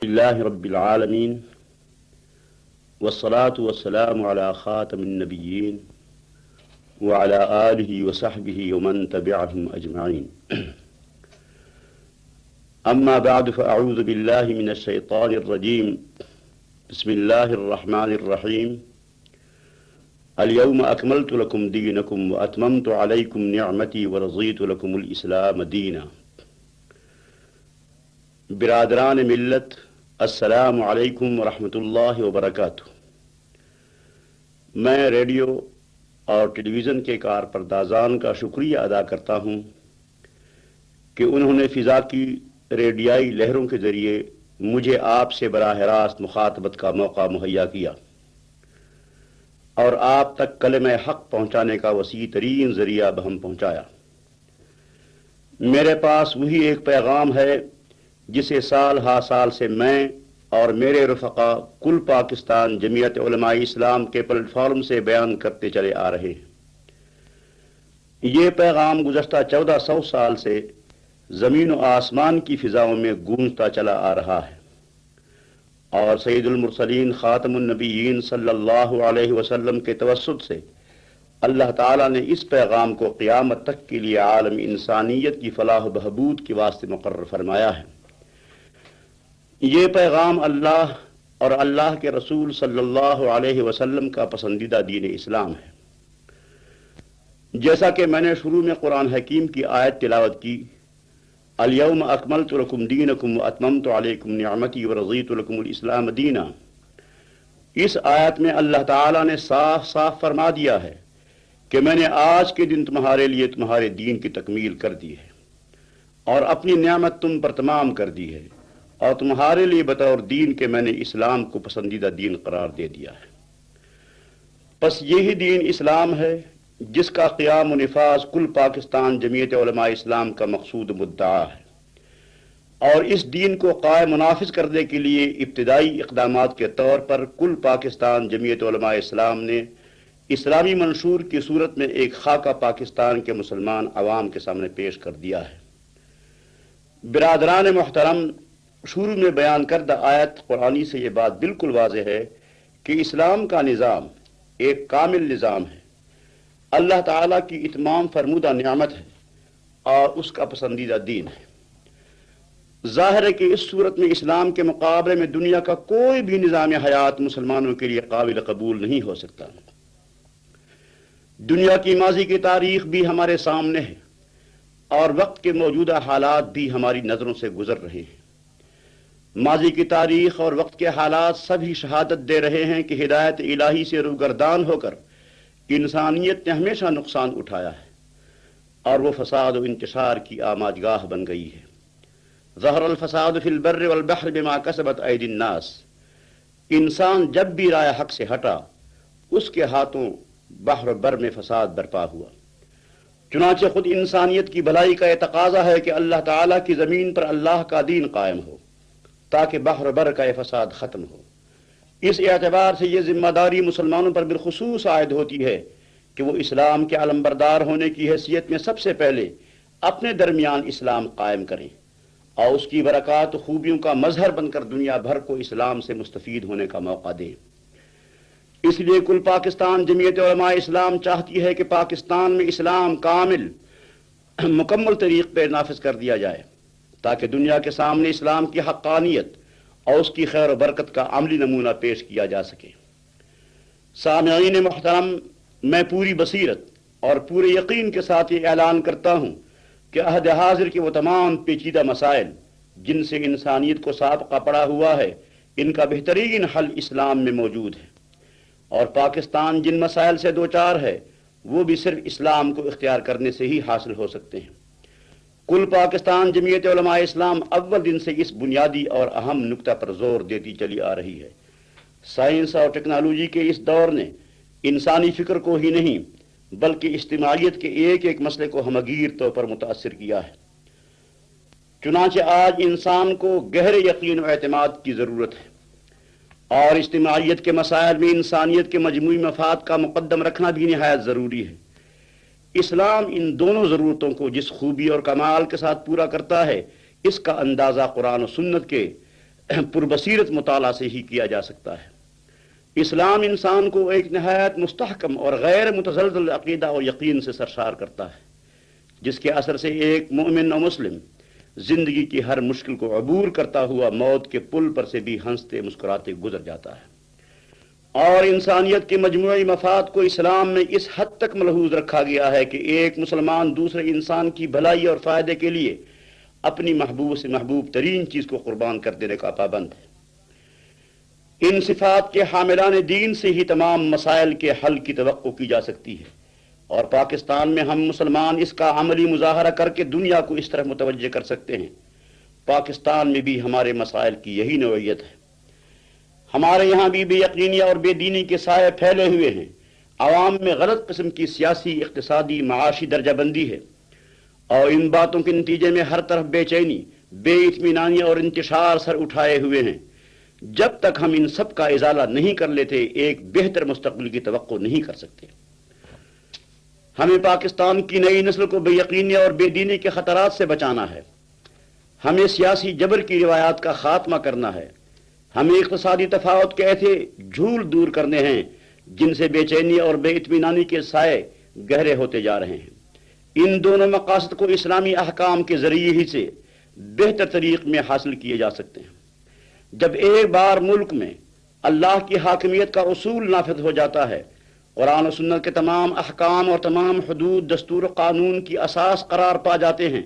اللہ رب العالمین والصلاة والسلام على خاتم النبیین وعلى آلہ وصحبہ ومن تبعہم اجمعین اما بعد فاعوذ باللہ من الشیطان الرجیم بسم اللہ الرحمن الرحیم اليوم اکملت لکم دینکم واتممت علیکم نعمتی ورضیت لکم الاسلام دینا۔ برادران ملت، السلام علیکم ورحمۃ اللہ وبرکاتہ۔ میں ریڈیو اور ٹیلی ویژن کے کارپردازان کا شکریہ ادا کرتا ہوں کہ انہوں نے فضا کی ریڈیائی لہروں کے ذریعے مجھے آپ سے براہ راست مخاطبت کا موقع مہیا کیا اور آپ تک کلمہ حق پہنچانے کا وسیع ترین ذریعہ بہم پہنچایا۔ میرے پاس وہی ایک پیغام ہے جسے سال ہا سال سے میں اور میرے رفقا کل پاکستان جمعیت علماء اسلام کے پلیٹ فارم سے بیان کرتے چلے آ رہے ہیں۔ یہ پیغام گزشتہ 1400 سال سے زمین و آسمان کی فضاؤں میں گونجتا چلا آ رہا ہے اور سید المرسلین خاتم النبیین صلی اللہ علیہ وسلم کے توسط سے اللہ تعالیٰ نے اس پیغام کو قیامت تک کے لیے عالم انسانیت کی فلاح و بہبود کے واسطے مقرر فرمایا ہے۔ یہ پیغام اللہ اور اللہ کے رسول صلی اللہ علیہ وسلم کا پسندیدہ دین اسلام ہے۔ جیسا کہ میں نے شروع میں قرآن حکیم کی آیت تلاوت کی، الیوم اکملت لکم دینکم واتممت علیکم نعمتی ورضیت لکم الاسلام دینا، اس آیت میں اللہ تعالیٰ نے صاف صاف فرما دیا ہے کہ میں نے آج کے دن تمہارے لیے تمہارے دین کی تکمیل کر دی ہے اور اپنی نعمت تم پر تمام کر دی ہے، اور تمہارے لیے بطور دین کے میں نے اسلام کو پسندیدہ دین قرار دے دیا ہے۔ پس یہی دین اسلام ہے جس کا قیام و نفاذ کل پاکستان جمعیت علماء اسلام کا مقصود مدعا ہے، اور اس دین کو قائم و نافذ کرنے کے لیے ابتدائی اقدامات کے طور پر کل پاکستان جمعیت علماء اسلام نے اسلامی منشور کی صورت میں ایک خاکہ پاکستان کے مسلمان عوام کے سامنے پیش کر دیا ہے۔ برادران محترم، شروع میں بیان کردہ آیت قرآنی سے یہ بات بالکل واضح ہے کہ اسلام کا نظام ایک کامل نظام ہے، اللہ تعالیٰ کی اتمام فرمودہ نعمت ہے اور اس کا پسندیدہ دین ہے۔ ظاہر ہے کہ اس صورت میں اسلام کے مقابلے میں دنیا کا کوئی بھی نظام حیات مسلمانوں کے لیے قابل قبول نہیں ہو سکتا۔ دنیا کی ماضی کی تاریخ بھی ہمارے سامنے ہے اور وقت کے موجودہ حالات بھی ہماری نظروں سے گزر رہے ہیں۔ ماضی کی تاریخ اور وقت کے حالات سبھی شہادت دے رہے ہیں کہ ہدایت الہی سے روگردان ہو کر انسانیت نے ہمیشہ نقصان اٹھایا ہے اور وہ فساد و انتشار کی آماج گاہ بن گئی ہے۔ ظہر الفساد فی البر والبحر بما کسبت ایدی الناس، انسان جب بھی رائے حق سے ہٹا اس کے ہاتھوں بحر و بر میں فساد برپا ہوا۔ چنانچہ خود انسانیت کی بھلائی کا یہ تقاضا ہے کہ اللہ تعالیٰ کی زمین پر اللہ کا دین قائم ہو تاکہ بحر بر کا یہ فساد ختم ہو۔ اس اعتبار سے یہ ذمہ داری مسلمانوں پر بالخصوص عائد ہوتی ہے کہ وہ اسلام کے علمبردار ہونے کی حیثیت میں سب سے پہلے اپنے درمیان اسلام قائم کریں اور اس کی برکات و خوبیوں کا مظہر بن کر دنیا بھر کو اسلام سے مستفید ہونے کا موقع دیں۔ اس لیے کل پاکستان جمعیت علماء اسلام چاہتی ہے کہ پاکستان میں اسلام کامل مکمل طریق پہ نافذ کر دیا جائے تاکہ دنیا کے سامنے اسلام کی حقانیت اور اس کی خیر و برکت کا عملی نمونہ پیش کیا جا سکے۔ سامعین محترم، میں پوری بصیرت اور پورے یقین کے ساتھ یہ اعلان کرتا ہوں کہ عہد حاضر کے وہ تمام پیچیدہ مسائل جن سے انسانیت کو سابقہ پڑا ہوا ہے، ان کا بہترین حل اسلام میں موجود ہے، اور پاکستان جن مسائل سے دوچار ہے وہ بھی صرف اسلام کو اختیار کرنے سے ہی حاصل ہو سکتے ہیں۔ کل پاکستان جمعیت علماء اسلام اول دن سے اس بنیادی اور اہم نکتہ پر زور دیتی چلی آ رہی ہے۔ سائنس اور ٹیکنالوجی کے اس دور نے انسانی فکر کو ہی نہیں بلکہ اجتماعیت کے ایک ایک مسئلے کو ہمگیر طور پر متاثر کیا ہے۔ چنانچہ آج انسان کو گہرے یقین و اعتماد کی ضرورت ہے اور اجتماعیت کے مسائل میں انسانیت کے مجموعی مفاد کا مقدم رکھنا بھی نہایت ضروری ہے۔ اسلام ان دونوں ضرورتوں کو جس خوبی اور کمال کے ساتھ پورا کرتا ہے، اس کا اندازہ قرآن و سنت کے پربصیرت مطالعہ سے ہی کیا جا سکتا ہے۔ اسلام انسان کو ایک نہایت مستحکم اور غیر متزلزل عقیدہ اور یقین سے سرشار کرتا ہے، جس کے اثر سے ایک مومن و مسلم زندگی کی ہر مشکل کو عبور کرتا ہوا موت کے پل پر سے بھی ہنستے مسکراتے گزر جاتا ہے۔ اور انسانیت کے مجموعی مفاد کو اسلام میں اس حد تک ملحوظ رکھا گیا ہے کہ ایک مسلمان دوسرے انسان کی بھلائی اور فائدے کے لیے اپنی محبوب سے محبوب ترین چیز کو قربان کر دینے کا پابند ہے۔ ان صفات کے حاملان دین سے ہی تمام مسائل کے حل کی توقع کی جا سکتی ہے، اور پاکستان میں ہم مسلمان اس کا عملی مظاہرہ کر کے دنیا کو اس طرح متوجہ کر سکتے ہیں۔ پاکستان میں بھی ہمارے مسائل کی یہی نوعیت ہے۔ ہمارے یہاں بھی بے یقینی اور بے دینی کے سائے پھیلے ہوئے ہیں، عوام میں غلط قسم کی سیاسی، اقتصادی، معاشی درجہ بندی ہے، اور ان باتوں کے نتیجے میں ہر طرف بے چینی، بے اطمینانی اور انتشار سر اٹھائے ہوئے ہیں۔ جب تک ہم ان سب کا ازالہ نہیں کر لیتے ایک بہتر مستقبل کی توقع نہیں کر سکتے۔ ہمیں پاکستان کی نئی نسل کو بے یقینی اور بے دینی کے خطرات سے بچانا ہے، ہمیں سیاسی جبر کی روایات کا خاتمہ کرنا ہے، ہمیں اقتصادی تفاوت کے ایسے جھول دور کرنے ہیں جن سے بے چینی اور بے اطمینانی کے سائے گہرے ہوتے جا رہے ہیں۔ ان دونوں مقاصد کو اسلامی احکام کے ذریعے ہی سے بہتر طریق میں حاصل کیے جا سکتے ہیں۔ جب ایک بار ملک میں اللہ کی حاکمیت کا اصول نافذ ہو جاتا ہے، قرآن و سنت کے تمام احکام اور تمام حدود دستور و قانون کی اساس قرار پا جاتے ہیں،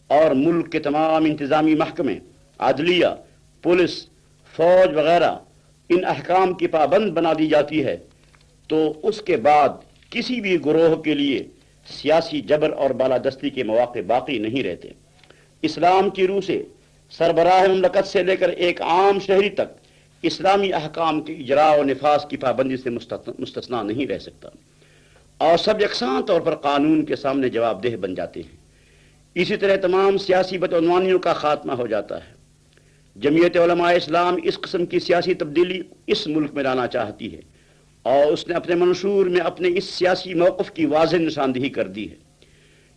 اور ملک کے تمام انتظامی محکمے، عدلیہ، پولیس، فوج وغیرہ ان احکام کی پابند بنا دی جاتی ہے، تو اس کے بعد کسی بھی گروہ کے لیے سیاسی جبر اور بالادستی کے مواقع باقی نہیں رہتے۔ اسلام کی روح سے سربراہ مملکت سے لے کر ایک عام شہری تک اسلامی احکام کے اجراء و نفاذ کی پابندی سے مستثنا نہیں رہ سکتا، اور سب یکساں طور پر قانون کے سامنے جواب دہ بن جاتے ہیں۔ اسی طرح تمام سیاسی بدعنوانیوں کا خاتمہ ہو جاتا ہے۔ جمعیت علماء اسلام اس قسم کی سیاسی تبدیلی اس ملک میں لانا چاہتی ہے، اور اس نے اپنے منشور میں اپنے اس سیاسی موقف کی واضح نشاندہی کر دی ہے۔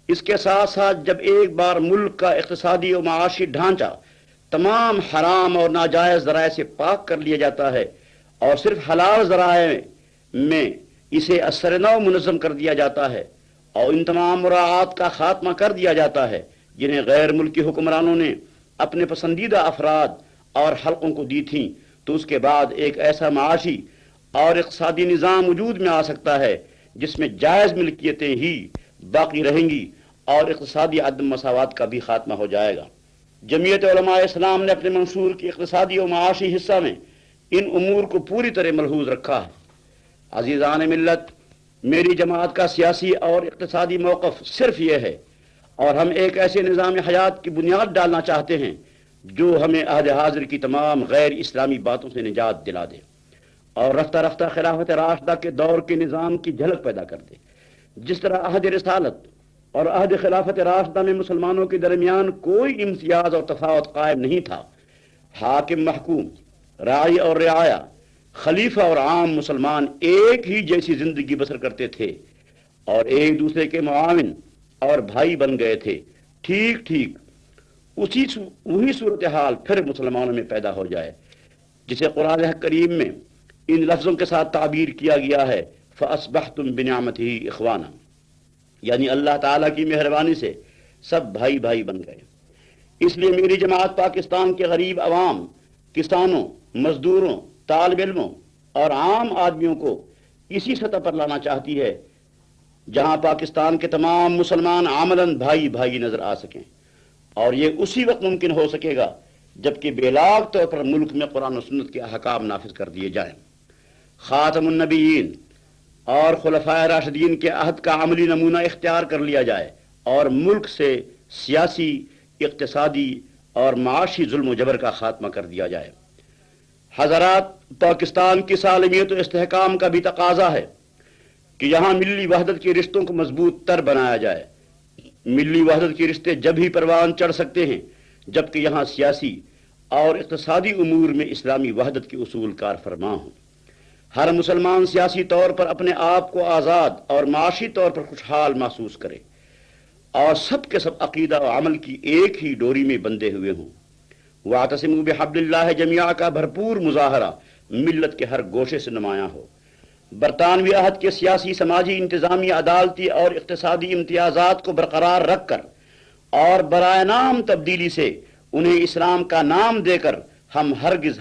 اس کے ساتھ ساتھ جب ایک بار ملک کا اقتصادی و معاشی ڈھانچہ تمام حرام اور ناجائز ذرائع سے پاک کر لیا جاتا ہے، اور صرف حلال ذرائع میں اسے اثر نو منظم کر دیا جاتا ہے، اور ان تمام مراعات کا خاتمہ کر دیا جاتا ہے جنہیں غیر ملکی حکمرانوں نے اپنے پسندیدہ افراد اور حلقوں کو دی تھیں، تو اس کے بعد ایک ایسا معاشی اور اقتصادی نظام وجود میں آ سکتا ہے جس میں جائز ملکیتیں ہی باقی رہیں گی، اور اقتصادی عدم مساوات کا بھی خاتمہ ہو جائے گا۔ جمعیت علماء اسلام نے اپنے منشور کی اقتصادی و معاشی حصہ میں ان امور کو پوری طرح ملحوظ رکھا ہے۔ عزیزان ملت، میری جماعت کا سیاسی اور اقتصادی موقف صرف یہ ہے، اور ہم ایک ایسے نظام حیات کی بنیاد ڈالنا چاہتے ہیں جو ہمیں عہد حاضر کی تمام غیر اسلامی باتوں سے نجات دلا دے، اور رفتہ رفتہ خلافت راشدہ کے دور کے نظام کی جھلک پیدا کر دے۔ جس طرح عہد رسالت اور عہد خلافت راشدہ میں مسلمانوں کے درمیان کوئی امتیاز اور تفاوت قائم نہیں تھا، حاکم محکوم، راعی اور رعایا، خلیفہ اور عام مسلمان ایک ہی جیسی زندگی بسر کرتے تھے، اور ایک دوسرے کے معاون اور بھائی بن گئے تھے۔ ٹھیک ٹھیک وہی صورتحال پھر مسلمانوں میں پیدا ہو جائے، جسے قرآن کریم میں ان لفظوں کے ساتھ تعبیر کیا گیا ہے، فَأَصْبَحْتُمْ بِنِعْمَتِهِ إِخْوَانًا، یعنی اللہ تعالیٰ کی مہربانی سے سب بھائی بھائی بن گئے۔ اس لیے میری جماعت پاکستان کے غریب عوام، کسانوں، مزدوروں، طالب علموں اور عام آدمیوں کو اسی سطح پر لانا چاہتی ہے جہاں پاکستان کے تمام مسلمان عملاً بھائی بھائی نظر آ سکیں، اور یہ اسی وقت ممکن ہو سکے گا جبکہ بے لاگ طور پر ملک میں قرآن و سنت کے احکام نافذ کر دیے جائیں، خاتم النبیین اور خلفائے راشدین کے عہد کا عملی نمونہ اختیار کر لیا جائے، اور ملک سے سیاسی، اقتصادی اور معاشی ظلم و جبر کا خاتمہ کر دیا جائے۔ حضرات، پاکستان کی سالمیت و استحکام کا بھی تقاضا ہے کہ یہاں ملی وحدت کے رشتوں کو مضبوط تر بنایا جائے۔ ملی وحدت کے رشتے جب ہی پروان چڑھ سکتے ہیں جبکہ یہاں سیاسی اور اقتصادی امور میں اسلامی وحدت کے اصول کار فرما ہوں۔ ہر مسلمان سیاسی طور پر اپنے آپ کو آزاد اور معاشی طور پر خوشحال محسوس کرے، اور سب کے سب عقیدہ و عمل کی ایک ہی ڈوری میں بندھے ہوئے ہوں۔ واعتصموا بحبل اللہ جمیعا کا بھرپور مظاہرہ ملت کے ہر گوشے سے نمایاں ہو۔ برطانوی عہد کے سیاسی، سماجی، انتظامی، عدالتی اور اقتصادی امتیازات کو برقرار رکھ کر اور برائے نام تبدیلی سے انہیں اسلام کا نام دے کر ہم ہرگز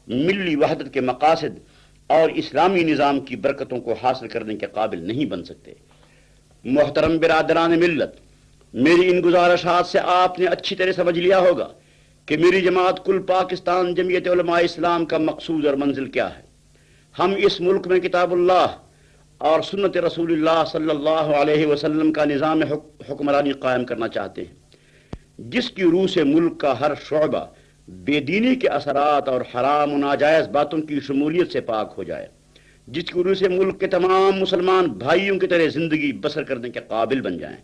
ملی وحدت کے مقاصد اور اسلامی نظام کی برکتوں کو حاصل کرنے کے قابل نہیں بن سکتے۔ محترم برادران ملت، میری ان گزارشات سے آپ نے اچھی طرح سمجھ لیا ہوگا کہ میری جماعت کل پاکستان جمعیت علماء اسلام کا مقصود اور منزل کیا ہے۔ ہم اس ملک میں کتاب اللہ اور سنت رسول اللہ صلی اللہ علیہ وسلم کا نظام حکمرانی قائم کرنا چاہتے ہیں، جس کی روح سے ملک کا ہر شعبہ بے دینی کے اثرات اور حرام و ناجائز باتوں کی شمولیت سے پاک ہو جائے، جس کی روح سے ملک کے تمام مسلمان بھائیوں کی طرح زندگی بسر کرنے کے قابل بن جائیں،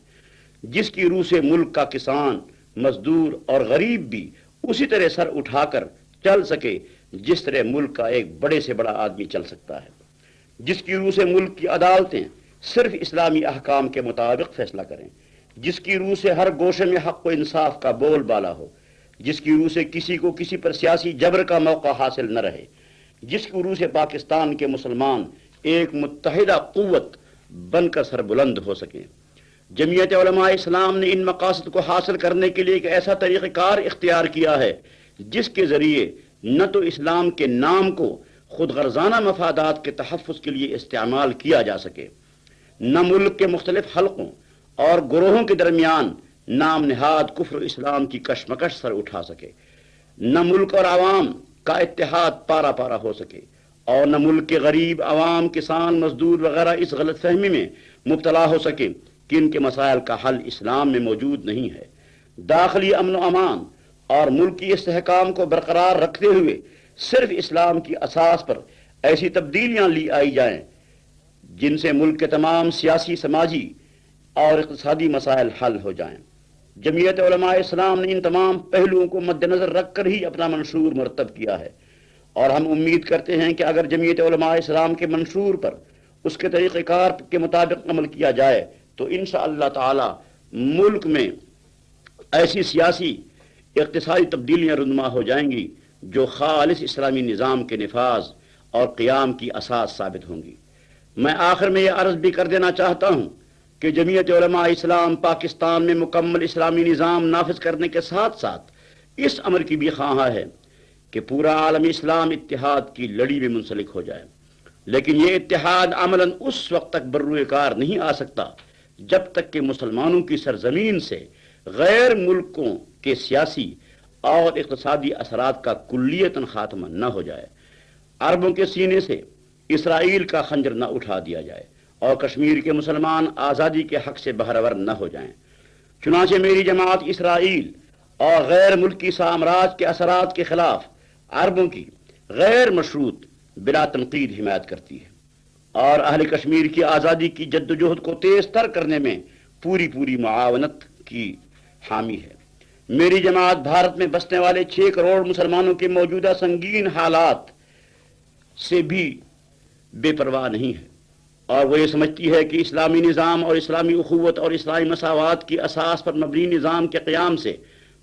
جس کی روح سے ملک کا کسان، مزدور اور غریب بھی اسی طرح سر اٹھا کر چل سکے جس طرح ملک کا ایک بڑے سے بڑا آدمی چل سکتا ہے، جس کی روح سے ملک کی عدالتیں صرف اسلامی احکام کے مطابق فیصلہ کریں، جس کی روح سے ہر گوشے میں حق و انصاف کا بول بالا ہو، جس کی روح سے کسی کو کسی پر سیاسی جبر کا موقع حاصل نہ رہے، جس کی روح سے پاکستان کے مسلمان ایک متحدہ قوت بن کر سربلند ہو سکیں۔ جمعیت علماء اسلام نے ان مقاصد کو حاصل کرنے کے لیے ایک ایسا طریقہ کار اختیار کیا ہے جس کے ذریعے نہ تو اسلام کے نام کو خود غرضانہ مفادات کے تحفظ کے لیے استعمال کیا جا سکے، نہ ملک کے مختلف حلقوں اور گروہوں کے درمیان نام نہاد کفر و اسلام کی کشمکش سر اٹھا سکے، نہ ملک اور عوام کا اتحاد پارا پارا ہو سکے، اور نہ ملک کے غریب عوام، کسان، مزدور وغیرہ اس غلط فہمی میں مبتلا ہو سکے کہ ان کے مسائل کا حل اسلام میں موجود نہیں ہے۔ داخلی امن و امان اور ملکی استحکام کو برقرار رکھتے ہوئے صرف اسلام کی اساس پر ایسی تبدیلیاں لی آئی جائیں جن سے ملک کے تمام سیاسی، سماجی اور اقتصادی مسائل حل ہو جائیں۔ جمعیت علماء اسلام نے ان تمام پہلوؤں کو مد نظر رکھ کر ہی اپنا منشور مرتب کیا ہے، اور ہم امید کرتے ہیں کہ اگر جمعیت علماء اسلام کے منشور پر اس کے طریقہ کار کے مطابق عمل کیا جائے تو انشاءاللہ تعالی ملک میں ایسی سیاسی اقتصادی تبدیلیاں رونما ہو جائیں گی جو خالص اسلامی نظام کے نفاذ اور قیام کی اساس ثابت ہوں گی۔ میں آخر میں یہ عرض بھی کر دینا چاہتا ہوں کہ جمعیت علماء اسلام پاکستان میں مکمل اسلامی نظام نافذ کرنے کے ساتھ ساتھ اس امر کی بھی خواہاں ہے کہ پورا عالم اسلام اتحاد کی لڑی میں منسلک ہو جائے، لیکن یہ اتحاد عملاً اس وقت تک بروئے کار نہیں آ سکتا جب تک کہ مسلمانوں کی سرزمین سے غیر ملکوں کے سیاسی اور اقتصادی اثرات کا کلیتاً خاتمہ نہ ہو جائے، عربوں کے سینے سے اسرائیل کا خنجر نہ اٹھا دیا جائے، اور کشمیر کے مسلمان آزادی کے حق سے بہرور نہ ہو جائیں۔ چنانچہ میری جماعت اسرائیل اور غیر ملکی سامراج کے اثرات کے خلاف عربوں کی غیر مشروط بلا تنقید حمایت کرتی ہے، اور اہل کشمیر کی آزادی کی جد و جہد کو تیز تر کرنے میں پوری معاونت کی حامی ہے۔ میری جماعت بھارت میں بسنے والے 6 کروڑ مسلمانوں کے موجودہ سنگین حالات سے بھی بے پرواہ نہیں ہے، اور وہ یہ سمجھتی ہے کہ اسلامی نظام اور اسلامی اخوت اور اسلامی مساوات کی اساس پر مبنی نظام کے قیام سے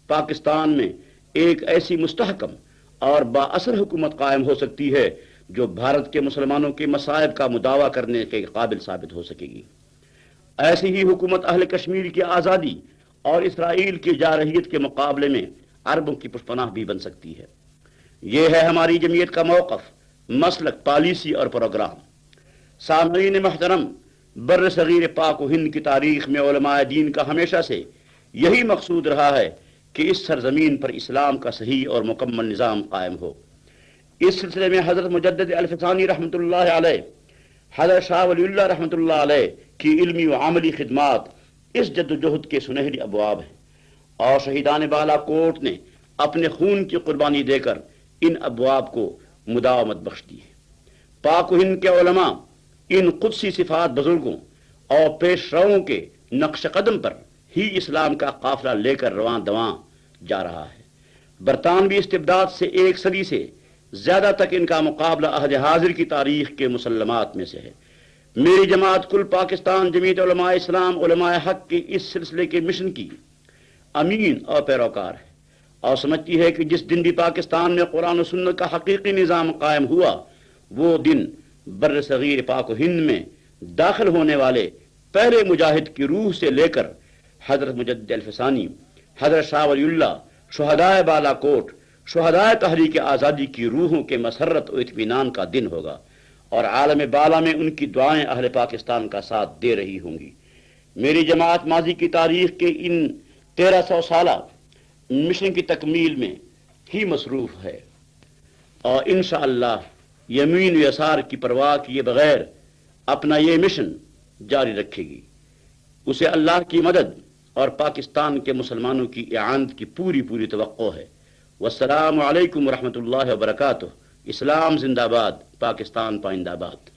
پاکستان میں ایک ایسی مستحکم اور بااثر حکومت قائم ہو سکتی ہے جو بھارت کے مسلمانوں کے مصائب کا مداوع کرنے کے قابل ثابت ہو سکے گی۔ ایسی ہی حکومت اہل کشمیر کی آزادی اور اسرائیل کی جارحیت کے مقابلے میں عربوں کی پشپناہ بھی بن سکتی ہے۔ یہ ہے ہماری جمعیت کا موقف، مسلک، پالیسی اور پروگرام۔ سامعین محترم، بر صغیر پاک و ہند کی تاریخ میں علماء دین کا ہمیشہ سے یہی مقصود رہا ہے کہ اس سرزمین پر اسلام کا صحیح اور مکمل نظام قائم ہو۔ اس سلسلے میں حضرت مجدد الفسانی رحمۃ اللہ علیہ، حضرت شاہ ولی اللہ رحمۃ اللہ علیہ کی علمی و عملی خدمات اس جد و جہد کے سنہری ابواب ہیں، اور شہیدان بالا کوٹ نے اپنے خون کی قربانی دے کر ان ابواب کو مداومت بخش دی ہے۔ پاک و ہند کے علماء ان قدسی صفات بزرگوں اور پیش روؤں کے نقش قدم پر ہی اسلام کا قافلہ لے کر رواں دواں جا رہا ہے۔ برطانوی استبداد سے 1 صدی سے زیادہ تک ان کا مقابلہ عہد حاضر کی تاریخ کے مسلمات میں سے ہے۔ میری جماعت کل پاکستان جمعیت علماء اسلام علماء حق کے اس سلسلے کے مشن کی امین اور پیروکار ہے، اور سمجھتی ہے کہ جس دن بھی پاکستان میں قرآن و سنت کا حقیقی نظام قائم ہوا وہ دن بر صغیر پاک و ہند میں داخل ہونے والے پہلے مجاہد کی روح سے لے کر حضرت مجدد الفسانی، حضرت شاہ ولی اللہ، شہدائے بالا کوٹ، شہدائے تحریک آزادی کی روحوں کے مسرت و اطمینان کا دن ہوگا، اور عالم بالا میں ان کی دعائیں اہل پاکستان کا ساتھ دے رہی ہوں گی۔ میری جماعت ماضی کی تاریخ کے ان 1300 سالہ مشن کی تکمیل میں ہی مصروف ہے، اور انشاءاللہ یمین و یسار کی پرواہ کیے بغیر اپنا یہ مشن جاری رکھے گی۔ اسے اللہ کی مدد اور پاکستان کے مسلمانوں کی اعانت کی پوری توقع ہے۔ والسلام علیکم ورحمۃ اللہ وبرکاتہ۔ اسلام زندہ باد، پاکستان پائندہ باد۔